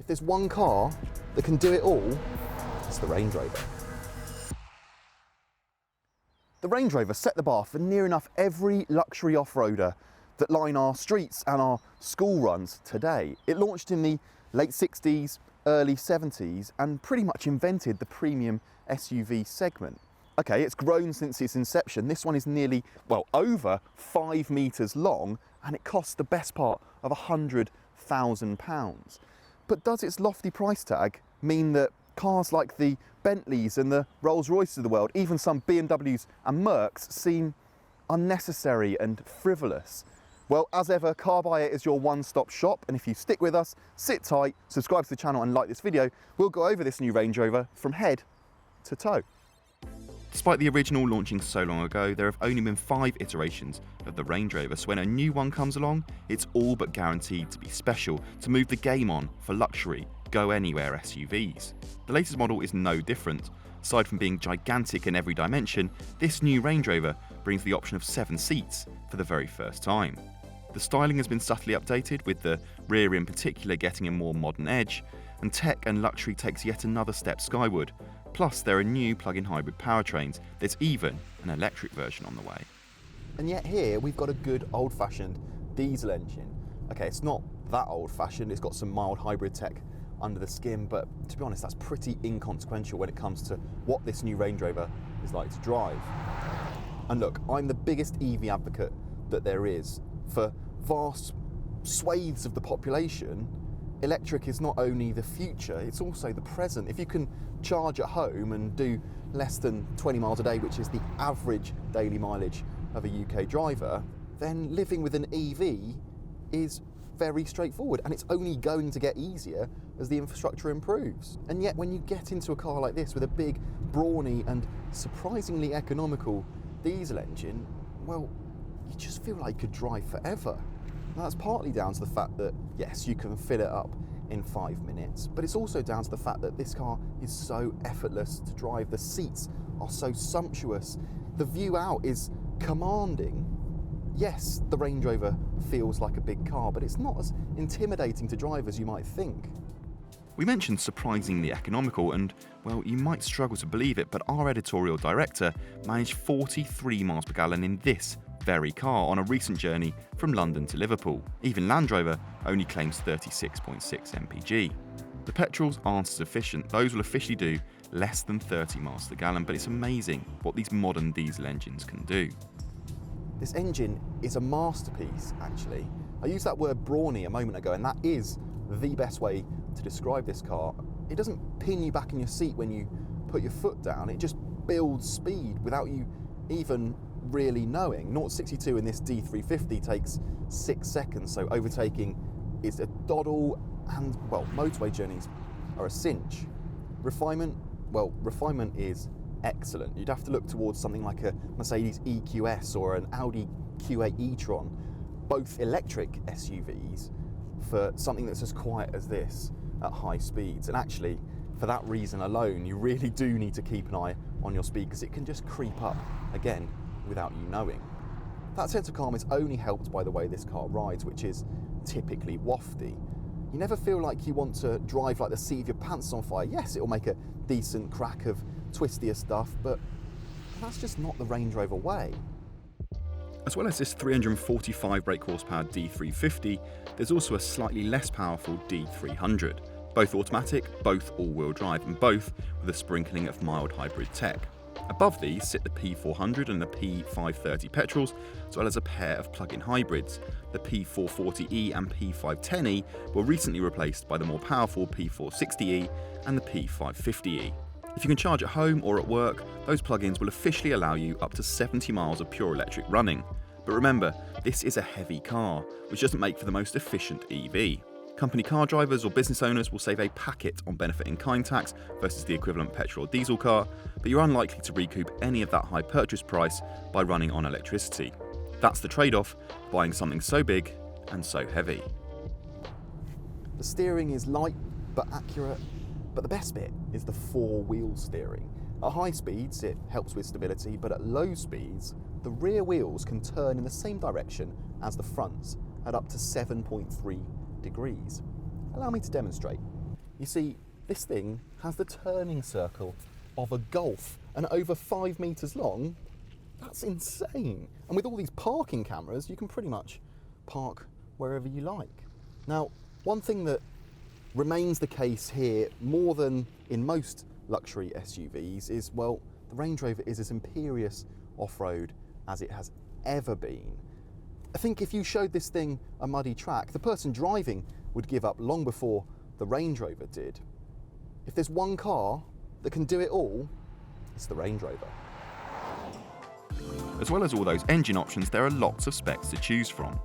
there's one car that can do it all, it's the Range Rover. The Range Rover set the bar for near enough every luxury off-roader that line our streets and our school runs today. It launched in the late 60s, early 70s, and pretty much invented the premium SUV segment. Okay, it's grown since its inception. This one is nearly, well, over 5 meters long, and it costs the best part of £100,000. But does its lofty price tag mean that cars like the Bentleys and the Rolls-Royces of the world, even some BMWs and Mercs, seem unnecessary and frivolous? Well, as ever, Carbuyer is your one-stop shop, and if you stick with us, sit tight, subscribe to the channel and like this video, we'll go over this new Range Rover from head to toe. Despite the original launching so long ago, there have only been 5 iterations of the Range Rover, so when a new one comes along, it's all but guaranteed to be special, to move the game on for luxury, go-anywhere SUVs. The latest model is no different. Aside from being gigantic in every dimension, this new Range Rover brings the option of 7 seats for the very first time. The styling has been subtly updated, with the rear in particular getting a more modern edge, and tech and luxury takes yet another step skyward. Plus, there are new plug-in hybrid powertrains. There's even an electric version on the way. And yet here we've got a good old-fashioned diesel engine. Okay, it's not that old-fashioned, it's got some mild hybrid tech under the skin, but to be honest, that's pretty inconsequential when it comes to what this new Range Rover is like to drive. And look, I'm the biggest EV advocate that there is. For vast swathes of the population, electric is not only the future, it's also the present. If you can charge at home and do less than 20 miles a day, which is the average daily mileage of a UK driver, then living with an EV is very straightforward, and it's only going to get easier as the infrastructure improves. And yet when you get into a car like this with a big, brawny and surprisingly economical diesel engine, well, you just feel like you could drive forever. Now, that's partly down to the fact that, yes, you can fill it up in 5 minutes, but it's also down to the fact that this car is so effortless to drive. The seats are so sumptuous. The view out is commanding. Yes, the Range Rover feels like a big car, but it's not as intimidating to drive as you might think. We mentioned surprisingly economical, and, well, you might struggle to believe it, but our editorial director managed 43 miles per gallon in this very car on a recent journey from London to Liverpool. Even Land Rover only claims 36.6 mpg. The petrols aren't as efficient. Those will officially do less than 30 miles per gallon, but it's amazing what these modern diesel engines can do. This engine is a masterpiece, actually. I used that word brawny a moment ago, and that is the best way to describe this car. It doesn't pin you back in your seat when you put your foot down, it just builds speed without you even really knowing. 0-62 in this D350 takes 6 seconds, so overtaking is a doddle, and, well, motorway journeys are a cinch. Refinement? Well, refinement is excellent. You'd have to look towards something like a Mercedes EQS or an Audi Q8 e-tron, both electric SUVs, for something that's as quiet as this at high speeds. And actually, for that reason alone, you really do need to keep an eye on your speed, because it can just creep up again without you knowing. That sense of calm is only helped by the way this car rides, which is typically wafty. You never feel like you want to drive like the seat of your pants on fire. Yes, it'll make a decent crack of twistier stuff, but that's just not the Range Rover way. As well as this 345 brake horsepower D350, there's also a slightly less powerful D300. Both automatic, both all-wheel drive, and both with a sprinkling of mild hybrid tech. Above these sit the P400 and the P530 petrols, as well as a pair of plug-in hybrids. The P440e and P510e were recently replaced by the more powerful P460e and the P550e. If you can charge at home or at work, those plug-ins will officially allow you up to 70 miles of pure electric running. But remember, this is a heavy car, which doesn't make for the most efficient EV. Company car drivers or business owners will save a packet on benefit-in-kind tax versus the equivalent petrol or diesel car, but you're unlikely to recoup any of that high purchase price by running on electricity. That's the trade-off, buying something so big and so heavy. The steering is light but accurate, but the best bit is the four-wheel steering. At high speeds, it helps with stability, but at low speeds, the rear wheels can turn in the same direction as the fronts at up to 7.3 degrees. Allow me to demonstrate. You see, this thing has the turning circle of a Golf and over 5 metres long. That's insane. And with all these parking cameras, you can pretty much park wherever you like. Now, one thing that remains the case here more than in most luxury SUVs is, well, the Range Rover is as imperious off-road as it has ever been. I think if you showed this thing a muddy track, the person driving would give up long before the Range Rover did. If there's one car that can do it all, it's the Range Rover. As well as all those engine options, there are lots of specs to choose from.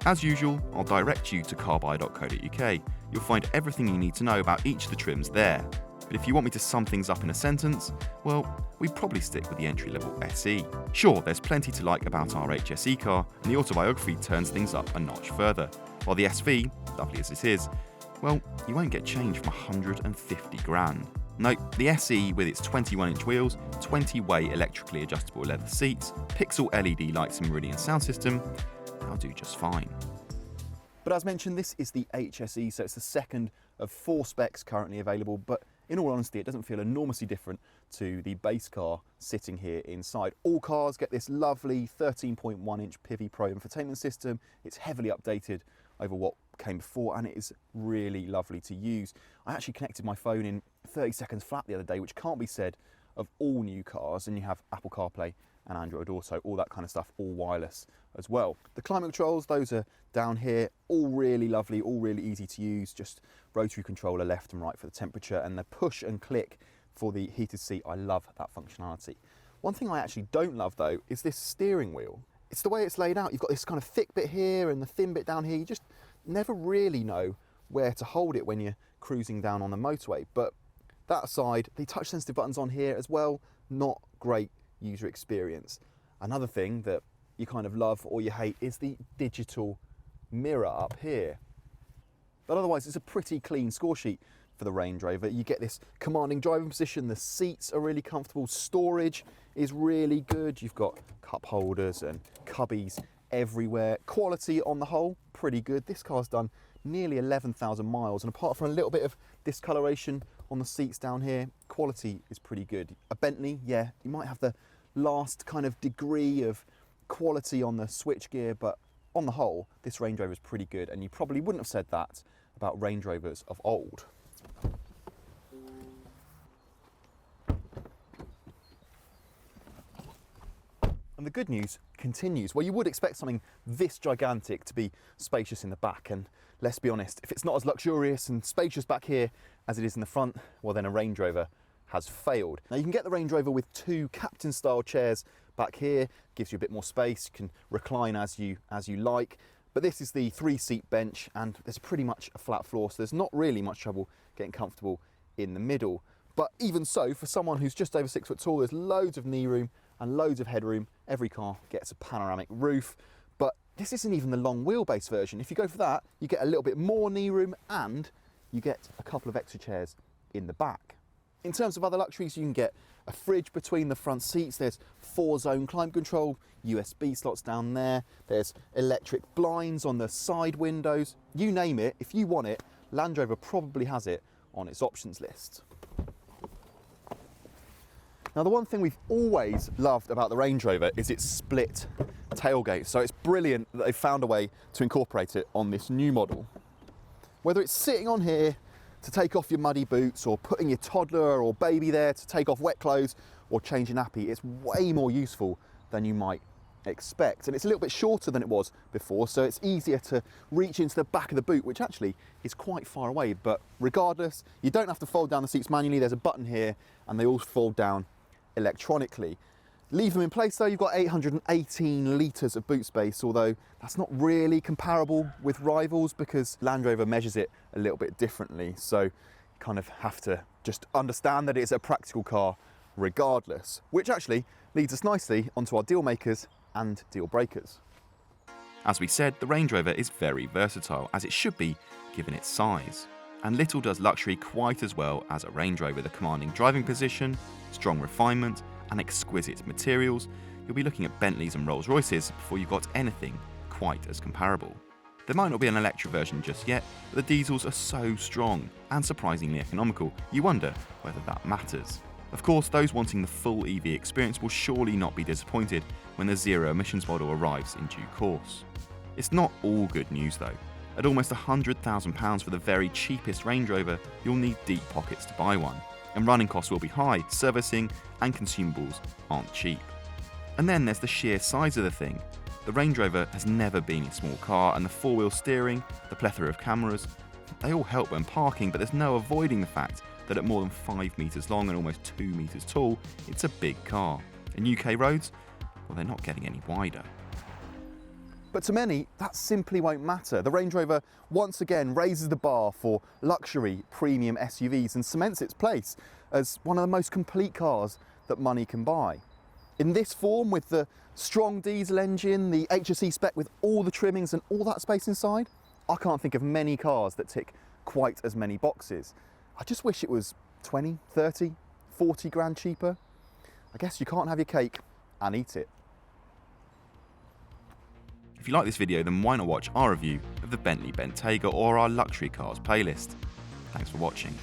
As usual, I'll direct you to carbuyer.co.uk. You'll find everything you need to know about each of the trims there. But if you want me to sum things up in a sentence, well, we'd probably stick with the entry-level SE. Sure, there's plenty to like about our HSE car, and the autobiography turns things up a notch further. While the SV, lovely as it is, well, you won't get change from 150 grand. Nope, the SE with its 21-inch wheels, 20-way electrically adjustable leather seats, pixel LED lights and Meridian sound system, that'll do just fine. But as mentioned, this is the HSE, so it's the second of 4 specs currently available, but in all honesty, it doesn't feel enormously different to the base car sitting here inside. All cars get this lovely 13.1-inch Pivi Pro infotainment system. It's heavily updated over what came before, and it is really lovely to use. I actually connected my phone in 30 seconds flat the other day, which can't be said of all new cars, and you have Apple CarPlay and Android Auto, all that kind of stuff, all wireless as well. The climate controls, those are down here, all really lovely, all really easy to use, just rotary controller left and right for the temperature, and the push and click for the heated seat. I love that functionality. One thing I actually don't love though is this steering wheel. It's the way it's laid out. You've got this kind of thick bit here and the thin bit down here. You just never really know where to hold it when you're cruising down on the motorway. But that aside, the touch sensitive buttons on here as well, not great user experience. Another thing that you kind of love or you hate is the digital mirror up here. But otherwise, it's a pretty clean score sheet for the Range Rover. You get this commanding driving position, the seats are really comfortable, storage is really good. You've got cup holders and cubbies everywhere. Quality on the whole, pretty good. This car's done nearly 11,000 miles, and apart from a little bit of discoloration on the seats down here, quality is pretty good. A Bentley, yeah, you might have the last kind of degree of quality on the switchgear, but on the whole, this Range Rover is pretty good, and you probably wouldn't have said that about Range Rovers of old. And the good news continues. Well, you would expect something this gigantic to be spacious in the back, and let's be honest, if it's not as luxurious and spacious back here as it is in the front, well then a Range Rover has failed. Now you can get the Range Rover with 2 captain style chairs back here, gives you a bit more space, you can recline as you like, but this is the 3-seat bench and there's pretty much a flat floor, so there's not really much trouble getting comfortable in the middle. But even so, for someone who's just over 6 foot tall, there's loads of knee room and loads of headroom. Every car gets a panoramic roof, but this isn't even the long wheelbase version. If you go for that, you get a little bit more knee room and you get a couple of extra chairs in the back. In terms of other luxuries, you can get a fridge between the front seats, there's 4-zone climate control, USB slots down there, there's electric blinds on the side windows, you name it, if you want it, Land Rover probably has it on its options list. Now the one thing we've always loved about the Range Rover is its split tailgate, so it's brilliant that they've found a way to incorporate it on this new model. Whether it's sitting on here to take off your muddy boots, or putting your toddler or baby there to take off wet clothes or change a nappy, it's way more useful than you might expect. And it's a little bit shorter than it was before, so it's easier to reach into the back of the boot, which actually is quite far away. But regardless, you don't have to fold down the seats manually. There's a button here and they all fold down electronically. Leave them in place though, you've got 818 litres of boot space, although that's not really comparable with rivals because Land Rover measures it a little bit differently. So you kind of have to just understand that it's a practical car regardless, which actually leads us nicely onto our deal makers and deal breakers. As we said, the Range Rover is very versatile, as it should be given its size. And little does luxury quite as well as a Range Rover. The commanding driving position, strong refinement and exquisite materials. You'll be looking at Bentleys and Rolls Royces before you've got anything quite as comparable. There might not be an electric version just yet, but the diesels are so strong and surprisingly economical, you wonder whether that matters. Of course, those wanting the full EV experience will surely not be disappointed when the zero emissions model arrives in due course. It's not all good news though. At almost £100,000 for the very cheapest Range Rover, you'll need deep pockets to buy one. And running costs will be high, servicing and consumables aren't cheap. And then there's the sheer size of the thing. The Range Rover has never been a small car, and the four-wheel steering, the plethora of cameras, they all help when parking, but there's no avoiding the fact that at more than 5 metres long and almost 2 metres tall, it's a big car. And UK roads, well, they're not getting any wider. But to many, that simply won't matter. The Range Rover once again raises the bar for luxury premium SUVs and cements its place as one of the most complete cars that money can buy. In this form, with the strong diesel engine, the HSE spec with all the trimmings and all that space inside, I can't think of many cars that tick quite as many boxes. I just wish it was 20, 30, 40 grand cheaper. I guess you can't have your cake and eat it. If you like this video, then why not watch our review of the Bentley Bentayga or our luxury cars playlist. Thanks for watching.